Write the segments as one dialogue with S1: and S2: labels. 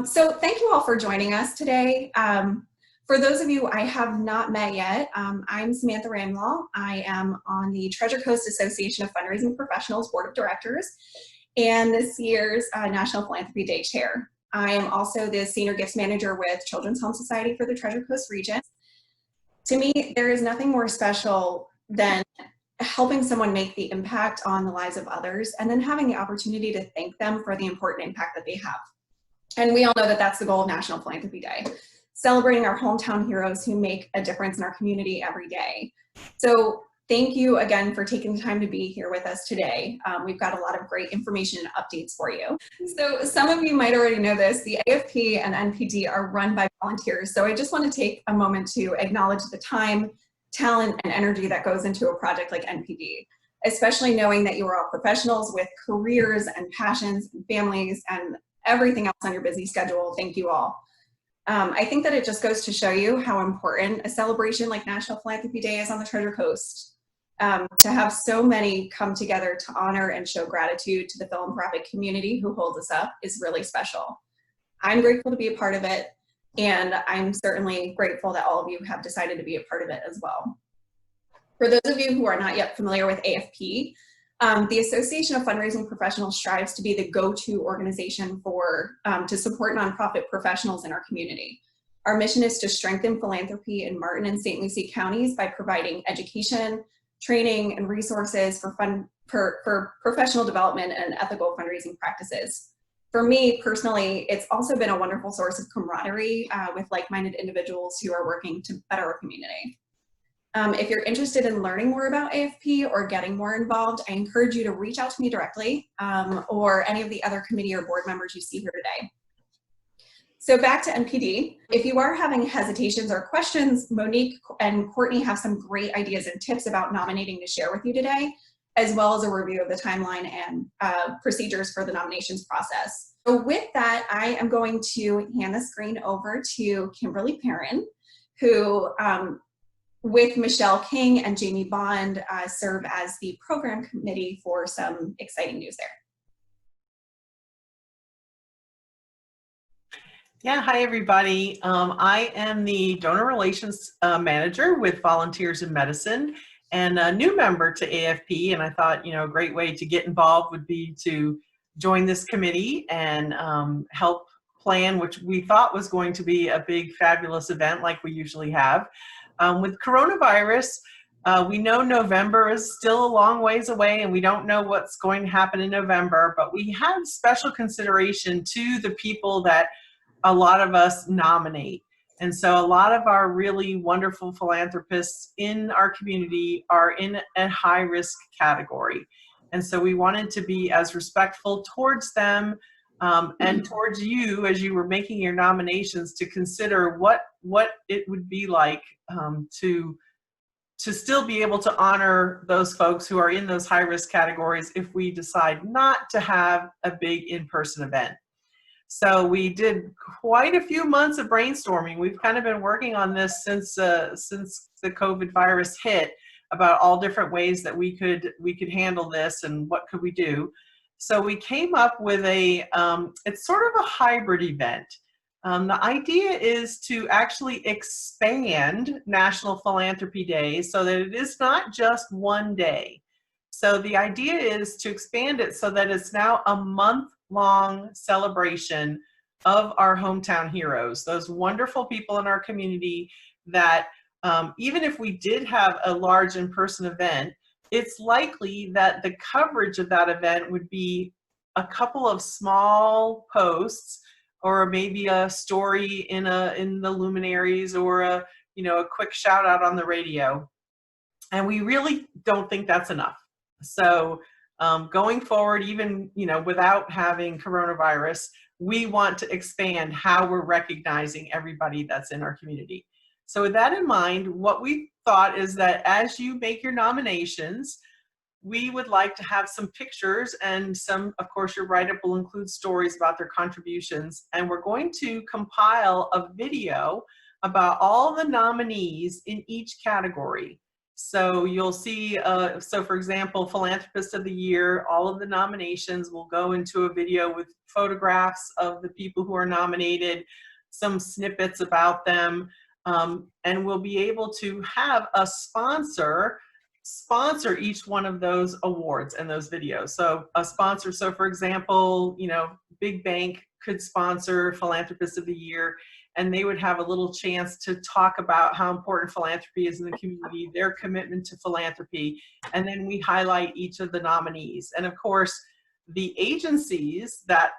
S1: So thank you all for joining us today. For those of you I have not met yet, I'm Samantha Ramlaw. I am on the Treasure Coast Association of Fundraising Professionals Board of Directors and this year's National Philanthropy Day Chair. I am also the Senior Gifts Manager with Children's Home Society for the Treasure Coast region. To me, there is nothing more special than helping someone make the impact on the lives of others and then having the opportunity to thank them for the important impact that they have. And we all know that that's the goal of National Philanthropy Day, celebrating our hometown heroes who make a difference in our community every day. So thank you again for taking the time to be here with us today. We've got a lot of great information and updates for you. So some of you might already know this, the AFP and NPD are run by volunteers. So I just want to take a moment to acknowledge the time, talent, and energy that goes into a project like NPD, especially knowing that you are all professionals with careers and passions and families and everything else on your busy schedule. Thank you all. I think that it just goes to show you how important a celebration like National Philanthropy Day is on the Treasure Coast. To have so many come together to honor and show gratitude to the philanthropic community who holds us up is really special. I'm grateful to be a part of it, and I'm certainly grateful that all of you have decided to be a part of it as well. For those of you who are not yet familiar with AFP, the Association of Fundraising Professionals strives to be the go-to organization to support nonprofit professionals in our community. Our mission is to strengthen philanthropy in Martin and St. Lucie counties by providing education, training, and resources for professional development and ethical fundraising practices. For me personally, it's also been a wonderful source of camaraderie with like-minded individuals who are working to better our community. If you're interested in learning more about AFP or getting more involved, I encourage you to reach out to me directly or any of the other committee or board members you see here today. So back to NPD. If you are having hesitations or questions, Monique and Courtney have some great ideas and tips about nominating to share with you today, as well as a review of the timeline and procedures for the nominations process. So with that, I am going to hand the screen over to Kimberly Perrin, who with Michelle King and Jamie Bond serve as the program committee for some exciting news there.
S2: Yeah, hi everybody. I am the donor relations manager with Volunteers in Medicine and a new member to AFP, and I thought, a great way to get involved would be to join this committee and help plan, which we thought was going to be a big, fabulous event like we usually have. With coronavirus, we know November is still a long ways away and we don't know what's going to happen in November, but we have special consideration to the people that a lot of us nominate. And so a lot of our really wonderful philanthropists in our community are in a high-risk category. And so we wanted to be as respectful towards them and towards you as you were making your nominations to consider what it would be like to still be able to honor those folks who are in those high-risk categories if we decide not to have a big in-person event. So we did quite a few months of brainstorming. We've kind of been working on this since the COVID virus hit, about all different ways that we could handle this and what could we do. So we came up with it's sort of a hybrid event. The idea is to actually expand National Philanthropy Day so that it is not just one day. So the idea is to expand it so that it's now a month-long celebration of our hometown heroes, those wonderful people in our community that even if we did have a large in-person event, it's likely that the coverage of that event would be a couple of small posts or maybe a story in the luminaries or a quick shout out on the radio. And we really don't think that's enough. So going forward, even without having coronavirus, we want to expand how we're recognizing everybody that's in our community. So with that in mind, what we thought is that as you make your nominations, we would like to have some pictures and of course, your write-up will include stories about their contributions. And we're going to compile a video about all the nominees in each category. So you'll see, so for example, Philanthropist of the Year, all of the nominations will go into a video with photographs of the people who are nominated, some snippets about them, and we'll be able to have a sponsor each one of those awards and those videos. So a sponsor, so for example, you know, big bank could sponsor Philanthropist of the Year, and they would have a little chance to talk about how important philanthropy is in the community, their commitment to philanthropy, and then we highlight each of the nominees. And of course, the agencies that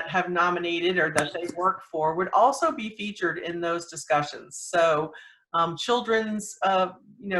S2: have nominated or that they work for would also be featured in those discussions. So Children's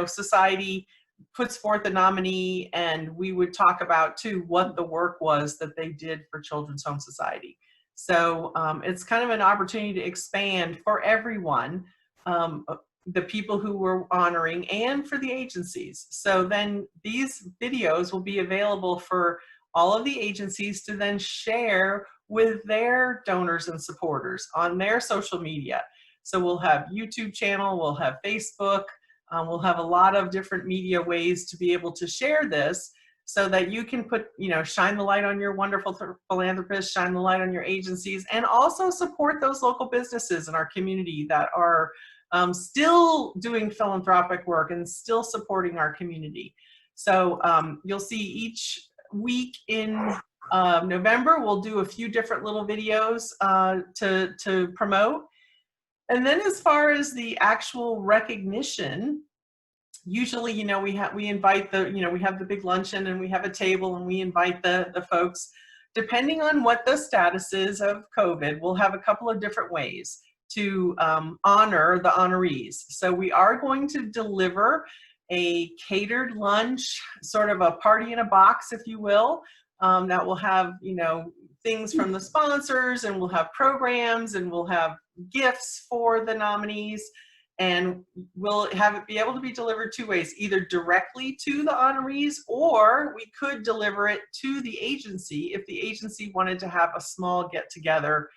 S2: Society puts forth a nominee, and we would talk about too what the work was that they did for Children's Home Society. So it's kind of an opportunity to expand for everyone, the people who we're honoring and for the agencies. So then these videos will be available for all of the agencies to then share with their donors and supporters on their social media. So we'll have YouTube channel, we'll have Facebook, we'll have a lot of different media ways to be able to share this, so that you can put, shine the light on your wonderful philanthropists, shine the light on your agencies, and also support those local businesses in our community that are still doing philanthropic work and still supporting our community. So you'll see each week in November, we'll do a few different little videos to promote. And then as far as the actual recognition, usually, we invite we have the big luncheon and we have a table and we invite the folks. Depending on what the status is of COVID, we'll have a couple of different ways to honor the honorees. So we are going to deliver a catered lunch, sort of a party in a box, if you will, that will have, things from the sponsors, and we'll have programs, and we'll have gifts for the nominees. And we'll have it be able to be delivered two ways, either directly to the honorees, or we could deliver it to the agency if the agency wanted to have a small get together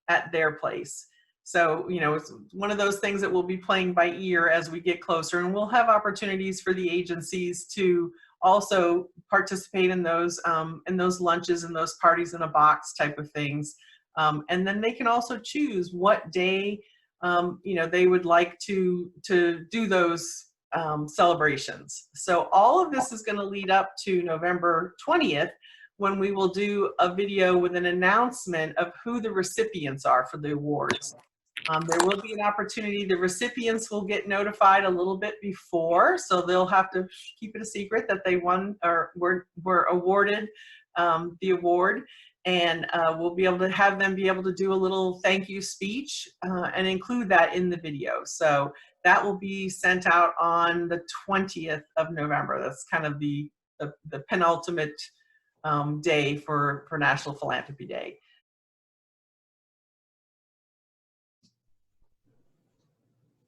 S2: at their place. So, it's one of those things that we'll be playing by ear as we get closer, and we'll have opportunities for the agencies to also participate in those lunches and those parties in a box type of things. And then they can also choose what day they would like to do those celebrations. So all of this is going to lead up to November 20th, when we will do a video with an announcement of who the recipients are for the awards. There will be an opportunity, the recipients will get notified a little bit before, so they'll have to keep it a secret that they won or were awarded the award. And we'll be able to have them be able to do a little thank you speech and include that in the video. So that will be sent out on the 20th of November. That's kind of the penultimate day for National Philanthropy Day.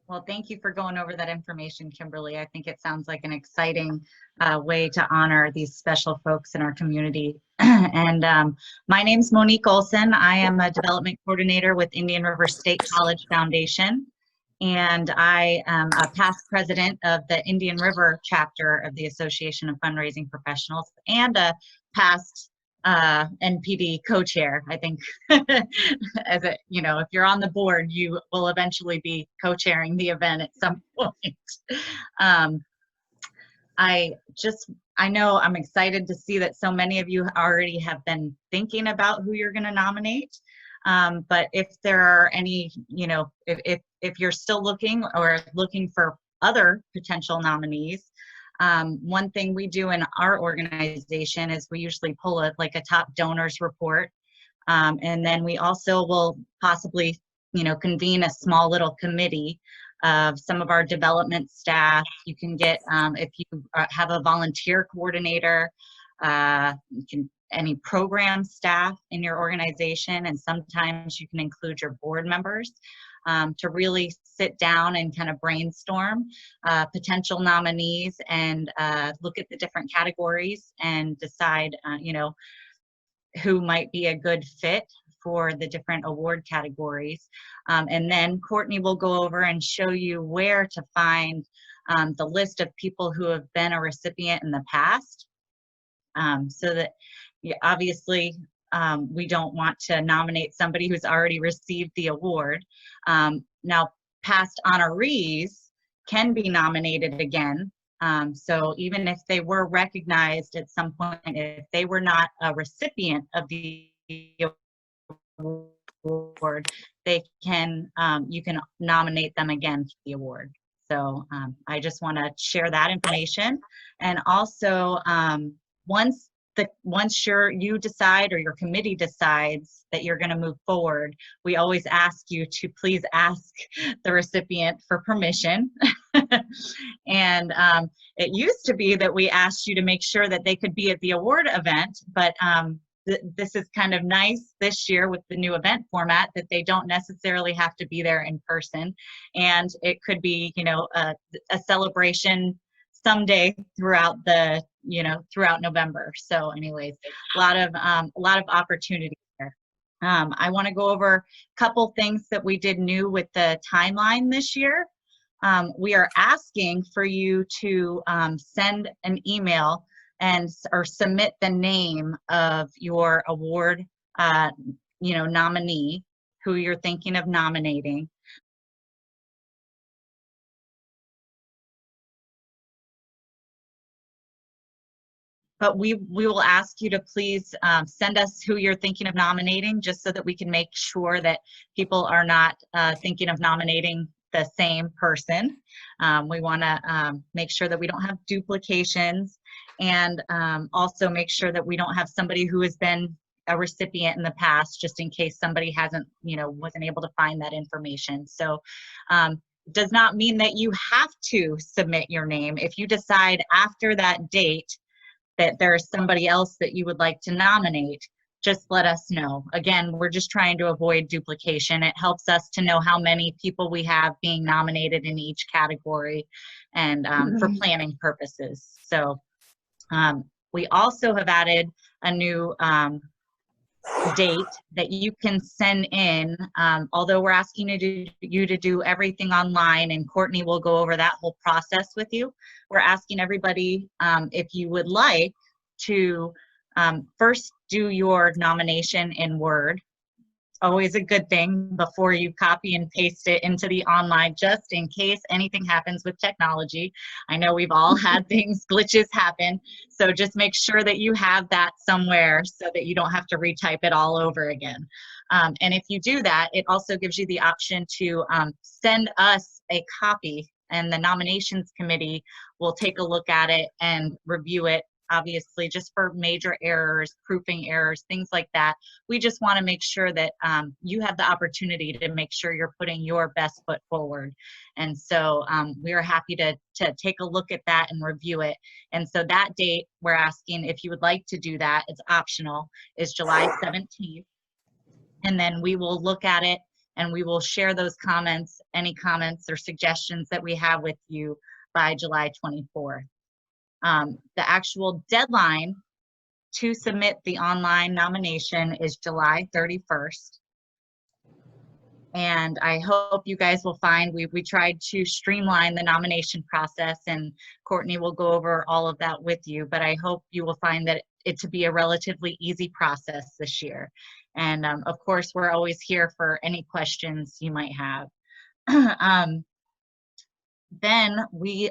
S3: Well, thank you for going over that information, Kimberly. I think it sounds like an exciting way to honor these special folks in our community. And my name's Monique Olson. I am a development coordinator with Indian River State College Foundation. And I am a past president of the Indian River chapter of the Association of Fundraising Professionals, and a past NPD co-chair. I think as if you're on the board, you will eventually be co-chairing the event at some point. I know I'm excited to see that so many of you already have been thinking about who you're going to nominate. But if there are any, if you're still looking or looking for other potential nominees, one thing we do in our organization is we usually pull a top donors report. And then we also will possibly, convene a small little committee of some of our development staff. You can get, if you have a volunteer coordinator, any program staff in your organization, and sometimes you can include your board members to really sit down and kind of brainstorm potential nominees and look at the different categories and decide, who might be a good fit for the different award categories. And then Courtney will go over and show you where to find the list of people who have been a recipient in the past, so that obviously we don't want to nominate somebody who's already received the award. Now, past honorees can be nominated again. So even if they were recognized at some point, if they were not a recipient of the award, they can, you can nominate them again for the award. So I just want to share that information. And also, once you decide, or your committee decides that you're going to move forward, we always ask you to please ask the recipient for permission. And it used to be that we asked you to make sure that they could be at the award event, but this is kind of nice this year with the new event format, that they don't necessarily have to be there in person, and it could be, you know, a celebration someday throughout the, you know, throughout November. So anyways, a lot of opportunity there. I want to go over a couple things that we did new with the timeline this year. We are asking for you to send an email or submit the name of your award, you know, nominee, who you're thinking of nominating. But we will ask you to please send us who you're thinking of nominating, just so that we can make sure that people are not thinking of nominating the same person. We want to make sure that we don't have duplications, and also make sure that we don't have somebody who has been a recipient in the past, just in case somebody hasn't, you know, wasn't able to find that information. So does not mean that you have to submit your name. If you decide after that date that there's somebody else that you would like to nominate, just let us know. Again, we're just trying to avoid duplication. It helps us to know how many people we have being nominated in each category, and for planning purposes. So we also have added a new date that you can send in, although we're asking you to do everything online, and Courtney will go over that whole process with you. We're asking everybody, if you would like to first do your nomination in Word. Always a good thing before you copy and paste it into the online, just in case anything happens with technology. I know we've all had things, glitches happen. So just make sure that you have that somewhere so that you don't have to retype it all over again. And if you do that, it also gives you the option to send us a copy, and the nominations committee will take a look at it and review it. Obviously, just for major errors, proofing errors, things like that. We just want to make sure that you have the opportunity to make sure you're putting your best foot forward. And so we are happy to take a look at that and review it. And so that date, we're asking if you would like to do that, it's optional, is July 17th. And then we will look at it, and we will share those comments, any comments or suggestions that we have with you, by July 24th. The actual deadline to submit the online nomination is July 31st. And I hope you guys will find we tried to streamline the nomination process, and Courtney will go over all of that with you, but I hope you will find that it to be a relatively easy process this year. And of course, we're always here for any questions you might have. Then we,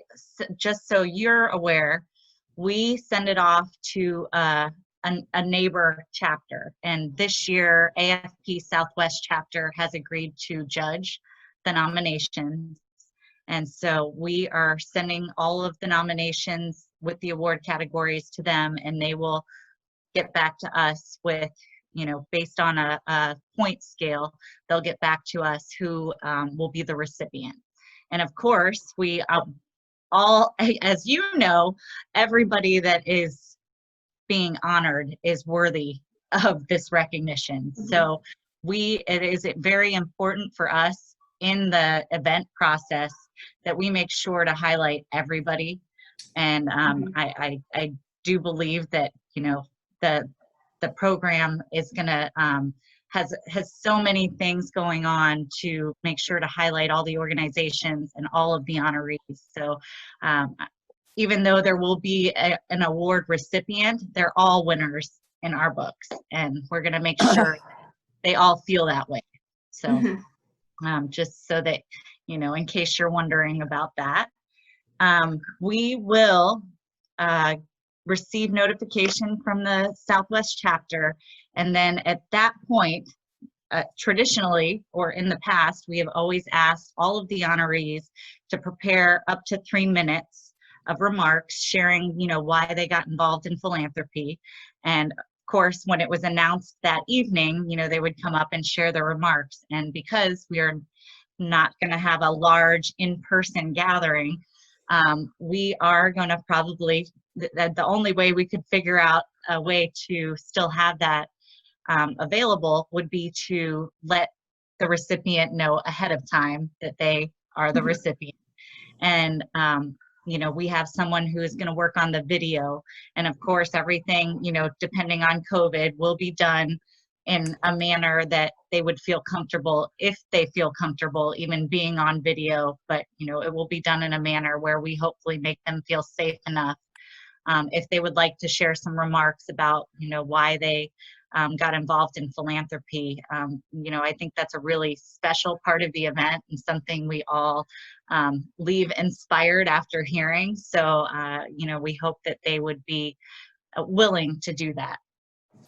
S3: just so you're aware, we send it off to a neighbor chapter. And this year, AFP Southwest Chapter has agreed to judge the nominations. And so we are sending all of the nominations with the award categories to them, and they will get back to us with, you know, based on a point scale, they'll get back to us who will be the recipient. And of course, we all, as you know, everybody that is being honored is worthy of this recognition. Mm-hmm. So it is very important for us in the event process that we make sure to highlight everybody. And I do believe that, you know, the program is going to has so many things going on to make sure to highlight all the organizations and all of the honorees. So even though there will be an award recipient, they're all winners in our books, and we're going to make sure they all feel that way. So just so that, you know, in case you're wondering about that, we will receive notification from the Southwest chapter, and then at that point, traditionally, or in the past, we have always asked all of the honorees to prepare up to 3 minutes of remarks sharing, you know, why they got involved in philanthropy. And of course, when it was announced that evening, you know, they would come up and share their remarks. And because we are not going to have a large in-person gathering, we are going to probably, the only way we could figure out a way to still have that available would be to let the recipient know ahead of time that they are the recipient. And, you know, we have someone who is going to work on the video. And of course, everything, you know, depending on COVID, will be done in a manner that they would feel comfortable, if they feel comfortable even being on video. But, you know, it will be done in a manner where we hopefully make them feel safe enough. If they would like to share some remarks about, you know, why they got involved in philanthropy. You know, I think that's a really special part of the event and something we all leave inspired after hearing. So, you know, we hope that they would be willing to do that.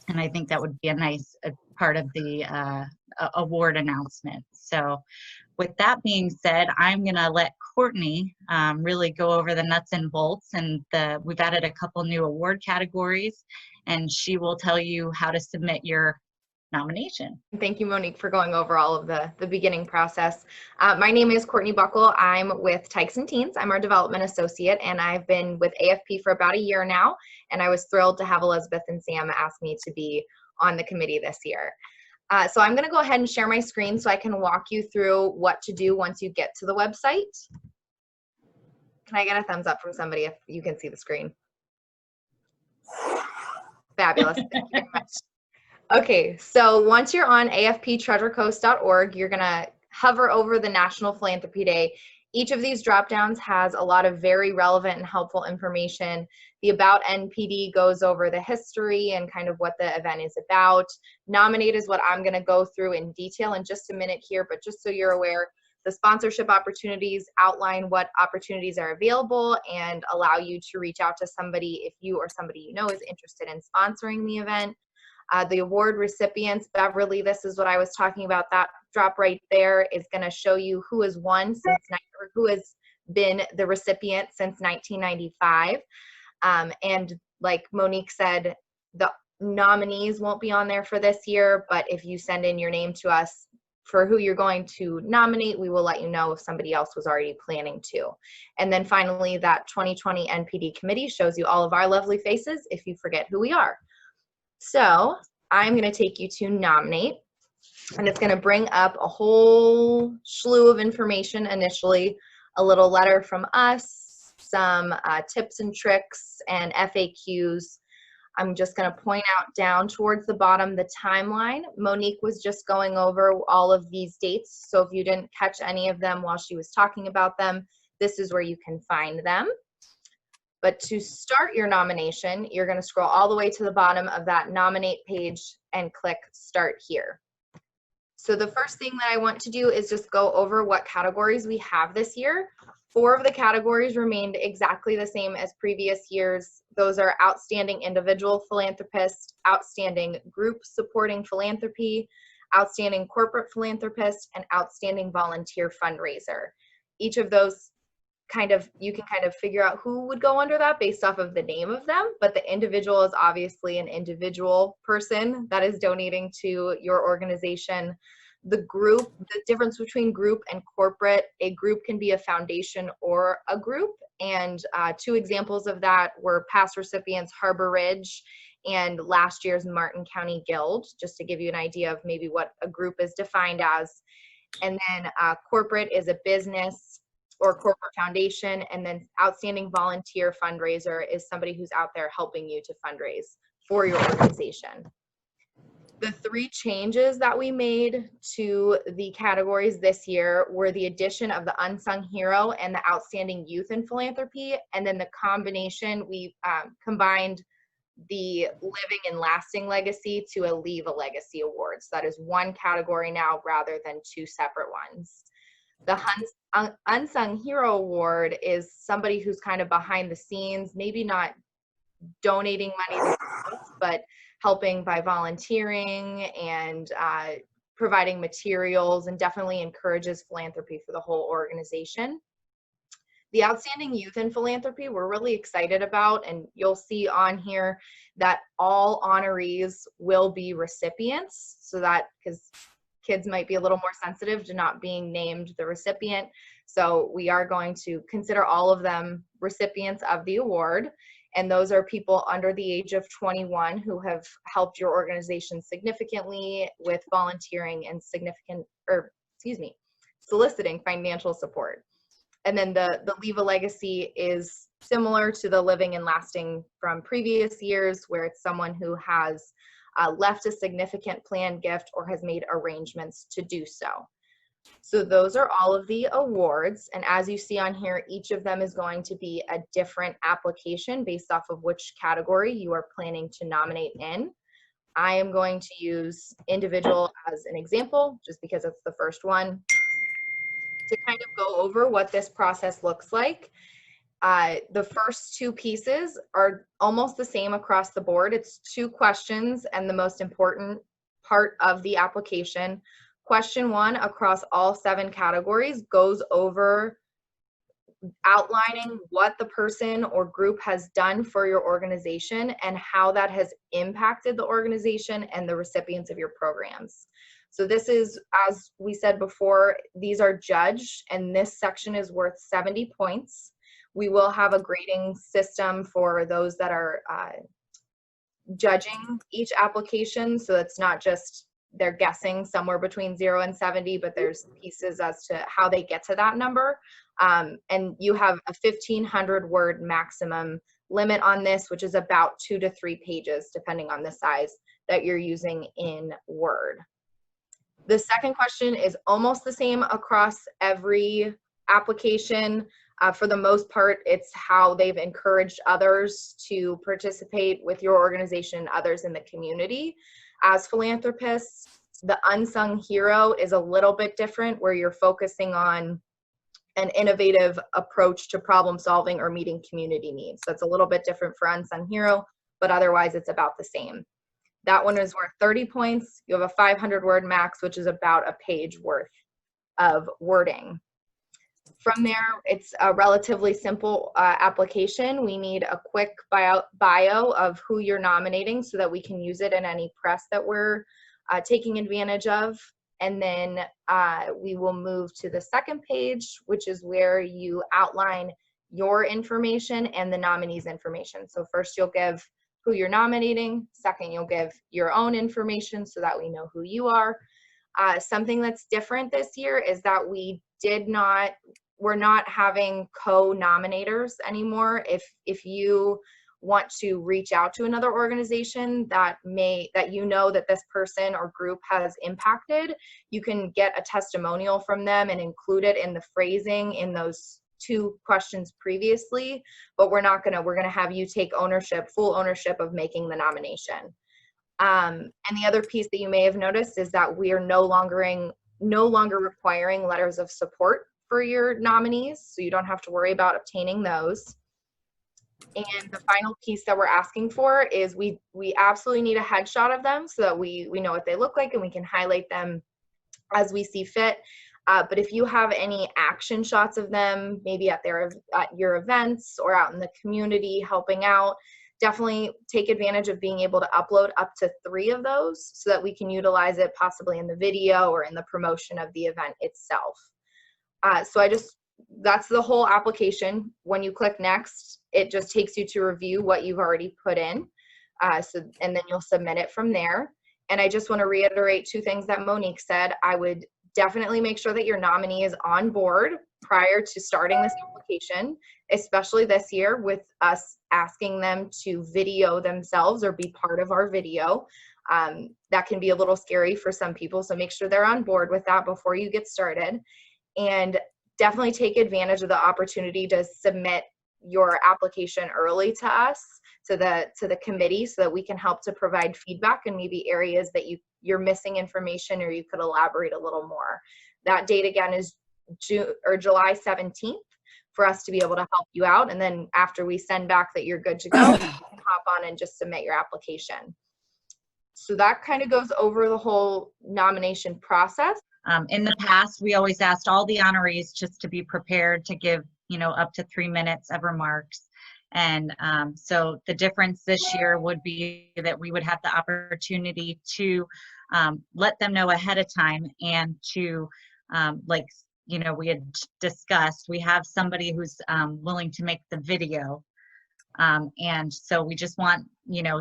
S3: And I think that would be a nice part of the award announcement. So with that being said, I'm going to let Courtney really go over the nuts and bolts, and we've added a couple new award categories, and she will tell you how to submit your nomination.
S4: Thank you, Monique, for going over all of the beginning process. My name is Courtney Buckle. I'm with Tykes and Teens. I'm our development associate, and I've been with AFP for about a year now, and I was thrilled to have Elizabeth and Sam ask me to be on the committee this year. So I'm going to go ahead and share my screen so I can walk you through what to do once you get to the website. Can I get a thumbs up from somebody if you can see the screen? Fabulous. Thank you very much. Okay, so once you're on afptreasurecoast.org, you're going to hover over the National Philanthropy Day. Each of these drop downs has a lot of very relevant and helpful information. The About NPD goes over the history and kind of what the event is about. Nominate is what I'm going to go through in detail in just a minute here, but just so you're aware, the sponsorship opportunities outline what opportunities are available and allow you to reach out to somebody if you or somebody you know is interested in sponsoring the event. The award recipients, Beverly, this is what I was talking about. That drop right there is going to show you who has won since, or who has been the recipient since 1995. And like Monique said, the nominees won't be on there for this year, but if you send in your name to us for who you're going to nominate, we will let you know if somebody else was already planning to. And then finally, that 2020 NPD committee shows you all of our lovely faces if you forget who we are. So I'm going to take you to nominate, and it's going to bring up a whole slew of information initially, a little letter from us, some tips and tricks and FAQs. I'm just going to point out down towards the bottom the timeline. Monique was just going over all of these dates, so if you didn't catch any of them while she was talking about them, this is where you can find them. But to start your nomination, you're going to scroll all the way to the bottom of that nominate page and click Start Here. So the first thing that I want to do is just go over what categories we have this year. 4 of the categories remained exactly the same as previous years. Those are Outstanding Individual Philanthropist, Outstanding Group Supporting Philanthropy, Outstanding Corporate Philanthropist, and Outstanding Volunteer Fundraiser. Each of those you can kind of figure out who would go under that based off of the name of them, but the individual is obviously an individual person that is donating to your organization. The group, the difference between group and corporate, a group can be a foundation or a group, and 2 examples of that were past recipients Harbor Ridge and last year's Martin County Guild, just to give you an idea of maybe what a group is defined as. And then corporate is a business or corporate foundation, and then Outstanding Volunteer Fundraiser is somebody who's out there helping you to fundraise for your organization. The 3 changes that we made to the categories this year were the addition of the unsung hero and the outstanding youth in philanthropy. And then the combination, we combined the living and lasting legacy to a leave a legacy award. So that is 1 category now rather than 2 separate ones. The unsung hero award is somebody who's kind of behind the scenes, maybe not donating money themselves, but helping by volunteering and providing materials, and definitely encourages philanthropy for the whole organization. The outstanding youth in philanthropy we're really excited about, and you'll see on here that all honorees will be recipients, so that, because kids might be a little more sensitive to not being named the recipient, so we are going to consider all of them recipients of the award. And those are people under the age of 21 who have helped your organization significantly with volunteering and soliciting financial support. And then the Leave a Legacy is similar to the Living and Lasting from previous years, where it's someone who has left a significant planned gift or has made arrangements to do so. So those are all of the awards, and as you see on here, each of them is going to be a different application based off of which category you are planning to nominate in. I am going to use individual as an example, just because it's the first one, to kind of go over what this process looks like. The first 2 pieces are almost the same across the board. It's 2 questions and the most important part of the application. Question 1 across all 7 categories goes over outlining what the person or group has done for your organization and how that has impacted the organization and the recipients of your programs. So this is, as we said before, these are judged, and this section is worth 70 points. We will have a grading system for those that are judging each application, so it's not just they're guessing somewhere between 0 and 70, but there's pieces as to how they get to that number. And you have a 1,500 word maximum limit on this, which is about 2 to 3 pages, depending on the size that you're using in Word. The second question is almost the same across every application. For the most part, it's how they've encouraged others to participate with your organization and others in the community. As philanthropists, the unsung hero is a little bit different, where you're focusing on an innovative approach to problem solving or meeting community needs. So it's a little bit different for unsung hero, but otherwise it's about the same. That one is worth 30 points. You have a 500 word max, which is about a page worth of wording. From there, it's a relatively simple application. We need a quick bio of who you're nominating so that we can use it in any press that we're taking advantage of. And then we will move to the second page, which is where you outline your information and the nominee's information. So first you'll give who you're nominating. Second, you'll give your own information so that we know who you are. Something that's different this year is that we're not having co-nominators anymore. If you want to reach out to another organization that you know that this person or group has impacted, you can get a testimonial from them and include it in the phrasing in those 2 questions previously, but we're gonna have you take full ownership of making the nomination. And the other piece that you may have noticed is that we are no longer requiring letters of support for your nominees, so you don't have to worry about obtaining those. And the final piece that we're asking for is we absolutely need a headshot of them so that we know what they look like and we can highlight them as we see fit. But if you have any action shots of them, maybe at your events or out in the community helping out, definitely take advantage of being able to upload up to 3 of those so that we can utilize it possibly in the video or in the promotion of the event itself. That's the whole application. When you click next, it just takes you to review what you've already put in. And then you'll submit it from there. And I just want to reiterate 2 things that Monique said. I would definitely make sure that your nominee is on board prior to starting this application, especially this year with us asking them to video themselves or be part of our video. That can be a little scary for some people, so make sure they're on board with that before you get started. And definitely take advantage of the opportunity to submit your application early to us, to the committee, so that we can help to provide feedback and maybe areas that you're missing information or you could elaborate a little more. That date again is July 17th for us to be able to help you out. And then after we send back that you're good to go, you can hop on and just submit your application. So that kind of goes over the whole nomination process.
S3: In the past, we always asked all the honorees just to be prepared to give, up to 3 minutes of remarks. And so the difference this year would be that we would have the opportunity to let them know ahead of time, and to, we had discussed, we have somebody who's willing to make the video. And so we just want,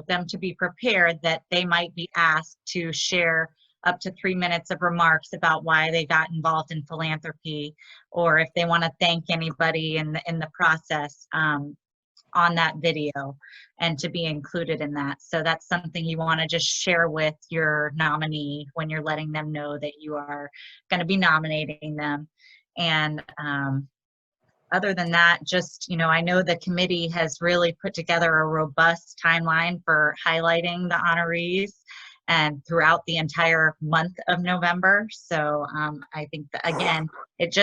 S3: them to be prepared that they might be asked to share up to 3 minutes of remarks about why they got involved in philanthropy, or if they want to thank anybody in the process on that video, and to be included in that. So that's something you want to just share with your nominee when you're letting them know that you are going to be nominating them. And other than that, just, I know the committee has really put together a robust timeline for highlighting the honorees and throughout the entire month of November. So I think that, again, it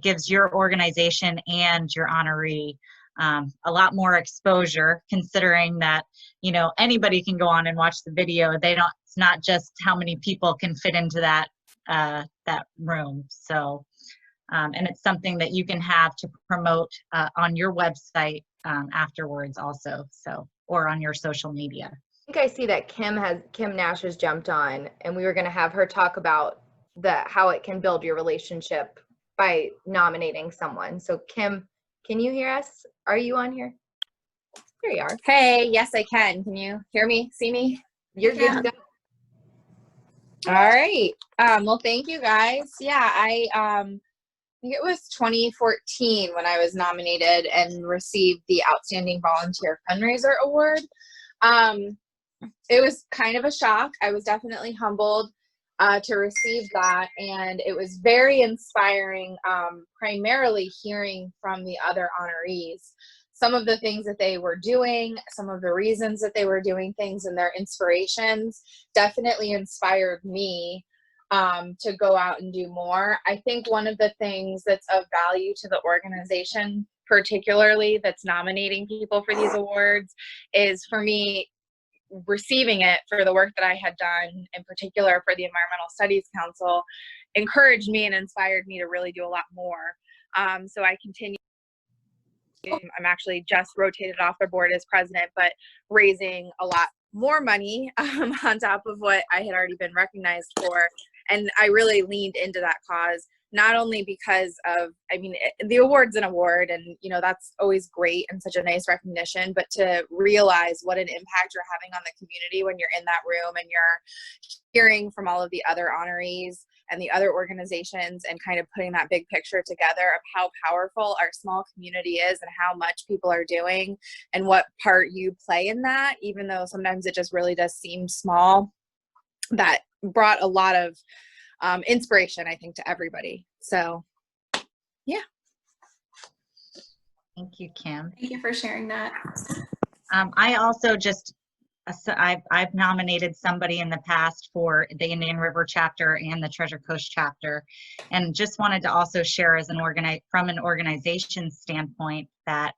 S3: gives your organization and your honoree a lot more exposure, considering that, anybody can go on and watch the video. It's not just how many people can fit into that room. So, and it's something that you can have to promote on your website afterwards also, or on your social media.
S4: I think I see that Kim Nash has jumped on, and we were going to have her talk about how it can build your relationship by nominating someone. So Kim, can you hear us? Are you on here? Here you are.
S5: Hey, yes, I can. Can you hear me, see me?
S4: You're good to go.
S5: All right. Well, thank you guys. Yeah, I think it was 2014 when I was nominated and received the Outstanding Volunteer Fundraiser Award. It was kind of a shock. I was definitely humbled to receive that, and it was very inspiring, primarily hearing from the other honorees some of the things that they were doing, some of the reasons that they were doing things, and their inspirations definitely inspired me to go out and do more. I think one of the things that's of value to the organization, particularly that's nominating people for these awards, is for me, receiving it for the work that I had done, in particular for the Environmental Studies Council, encouraged me and inspired me to really do a lot more. So I continue. I'm actually just rotated off the board as president, but raising a lot more money on top of what I had already been recognized for. And I really leaned into that cause, not only because of, the award's an award, and, that's always great and such a nice recognition, but to realize what an impact you're having on the community when you're in that room and you're hearing from all of the other honorees and the other organizations, and kind of putting that big picture together of how powerful our small community is and how much people are doing and what part you play in that, even though sometimes it just really does seem small. That brought a lot of inspiration, I think, to everybody. So, yeah.
S3: Thank you, Kim.
S1: Thank you for sharing that.
S3: I also I've nominated somebody in the past for the Indian River chapter and the Treasure Coast chapter, and just wanted to also share as from an organization standpoint that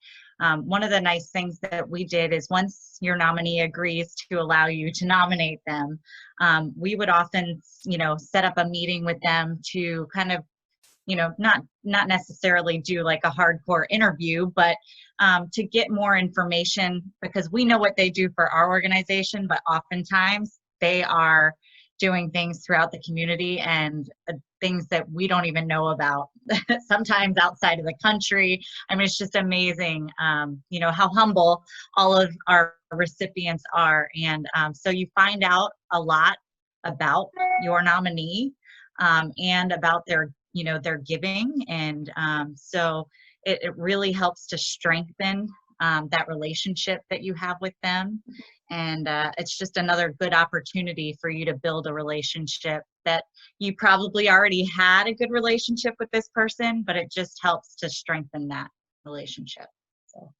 S3: one of the nice things that we did is, once your nominee agrees to allow you to nominate them, we would often, set up a meeting with them to kind of, not necessarily do like a hardcore interview, but to get more information, because we know what they do for our organization, but oftentimes they are doing things throughout the community, and things that we don't even know about, sometimes outside of the country. It's just amazing, how humble all of our recipients are. And so you find out a lot about your nominee and about their giving. And so it really helps to strengthen that relationship that you have with them. And it's just another good opportunity for you to build a relationship that you probably already had a good relationship with this person, but it just helps to strengthen that relationship. So